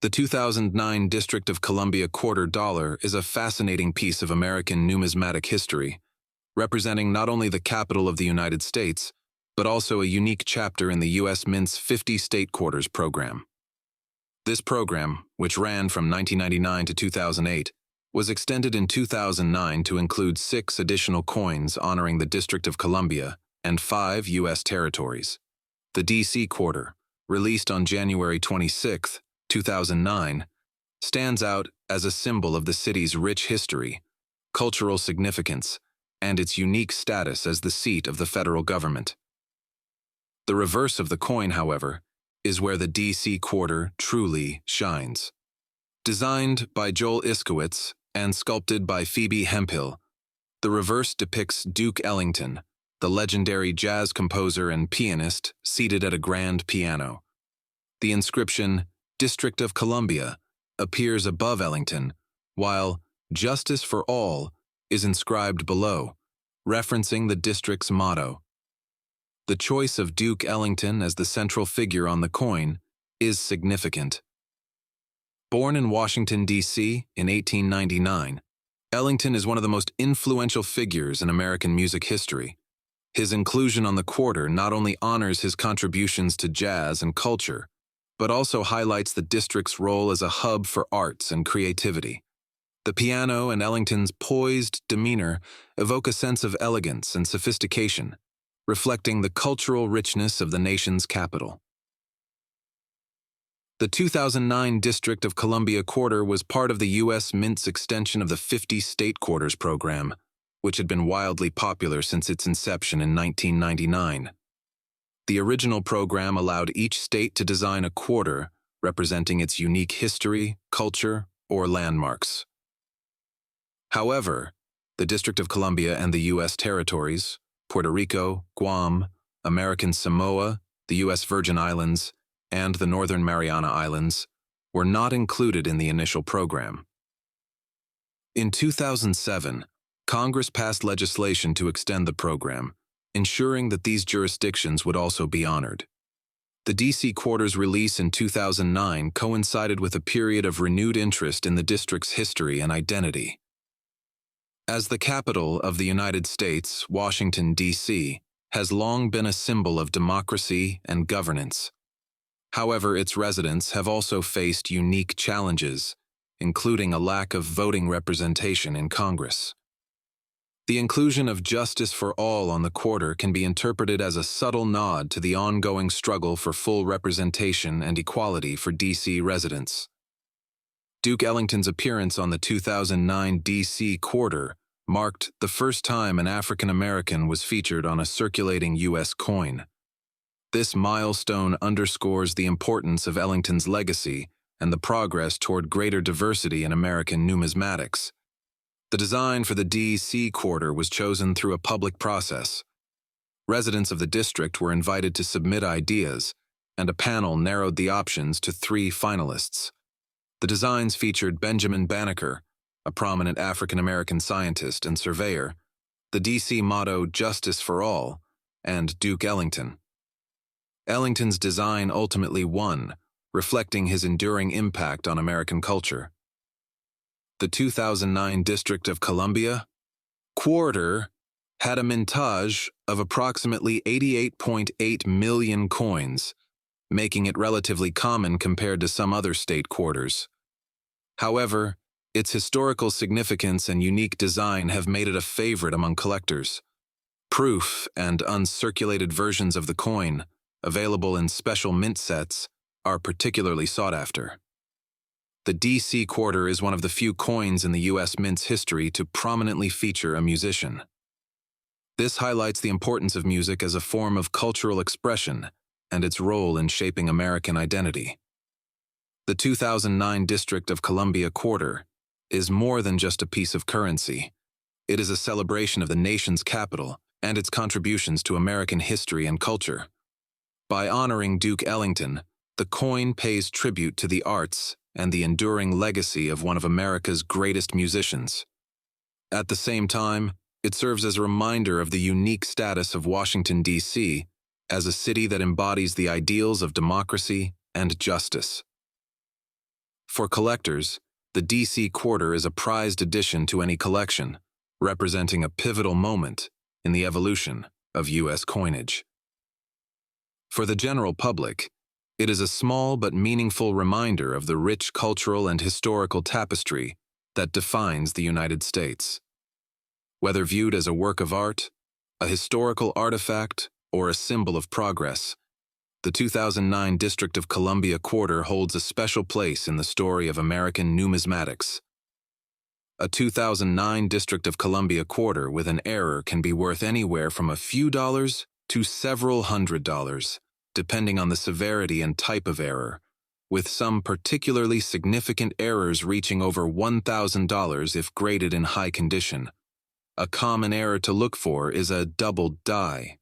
The 2009 District of Columbia quarter dollar is a fascinating piece of American numismatic history, representing not only the capital of the United States, but also a unique chapter in the U.S. Mint's 50 State Quarters program. This program, which ran from 1999 to 2008, was extended in 2009 to include 6 additional coins honoring the District of Columbia and 5 U.S. territories. The D.C. quarter, released on January 26, 2009, stands out as a symbol of the city's rich history, cultural significance, and its unique status as the seat of the federal government. The reverse of the coin, however, is where the D.C. quarter truly shines. Designed by Joel Iskowitz and sculpted by Phoebe Hemphill, the reverse depicts Duke Ellington, the legendary jazz composer and pianist, seated at a grand piano. The inscription, District of Columbia, appears above Ellington, while Justice for All is inscribed below, referencing the district's motto. The choice of Duke Ellington as the central figure on the coin is significant. Born in Washington, D.C. in 1899, Ellington is one of the most influential figures in American music history. His inclusion on the quarter not only honors his contributions to jazz and culture, but also highlights the district's role as a hub for arts and creativity. The piano and Ellington's poised demeanor evoke a sense of elegance and sophistication, reflecting the cultural richness of the nation's capital. The 2009 District of Columbia quarter was part of the U.S. Mint's extension of the 50 State Quarters program, which had been wildly popular since its inception in 1999. The original program allowed each state to design a quarter representing its unique history, culture, or landmarks. However, the District of Columbia and the U.S. territories, Puerto Rico, Guam, American Samoa, the U.S. Virgin Islands, and the Northern Mariana Islands, were not included in the initial program. In 2007, Congress passed legislation to extend the program, ensuring that these jurisdictions would also be honored. The D.C. quarter's release in 2009 coincided with a period of renewed interest in the district's history and identity. As the capital of the United States, Washington, D.C., has long been a symbol of democracy and governance. However, its residents have also faced unique challenges, including a lack of voting representation in Congress. The inclusion of Justice for All on the quarter can be interpreted as a subtle nod to the ongoing struggle for full representation and equality for D.C. residents. Duke Ellington's appearance on the 2009 D.C. quarter marked the first time an African American was featured on a circulating U.S. coin. This milestone underscores the importance of Ellington's legacy and the progress toward greater diversity in American numismatics. The design for the D.C. quarter was chosen through a public process. Residents of the district were invited to submit ideas, and a panel narrowed the options to 3 finalists. The designs featured Benjamin Banneker, a prominent African-American scientist and surveyor, the D.C. motto Justice for All, and Duke Ellington. Ellington's design ultimately won, reflecting his enduring impact on American culture. The 2009 District of Columbia quarter had a mintage of approximately 88.8 million coins, making it relatively common compared to some other state quarters. However, its historical significance and unique design have made it a favorite among collectors. Proof and uncirculated versions of the coin, available in special mint sets, are particularly sought after. The D.C. quarter is one of the few coins in the U.S. Mint's history to prominently feature a musician. This highlights the importance of music as a form of cultural expression and its role in shaping American identity. The 2009 District of Columbia quarter is more than just a piece of currency. It is a celebration of the nation's capital and its contributions to American history and culture. By honoring Duke Ellington, the coin pays tribute to the arts and the enduring legacy of one of America's greatest musicians. At the same time, it serves as a reminder of the unique status of Washington, D.C., as a city that embodies the ideals of democracy and justice. For collectors, the DC quarter is a prized addition to any collection, representing a pivotal moment in the evolution of U.S. coinage. For the general public, it is a small but meaningful reminder of the rich cultural and historical tapestry that defines the United States. Whether viewed as a work of art, a historical artifact, or a symbol of progress, the 2009 District of Columbia quarter holds a special place in the story of American numismatics. A 2009 District of Columbia quarter with an error can be worth anywhere from a few dollars to several $100s, depending on the severity and type of error, with some particularly significant errors reaching over $1,000 if graded in high condition. A common error to look for is a doubled die,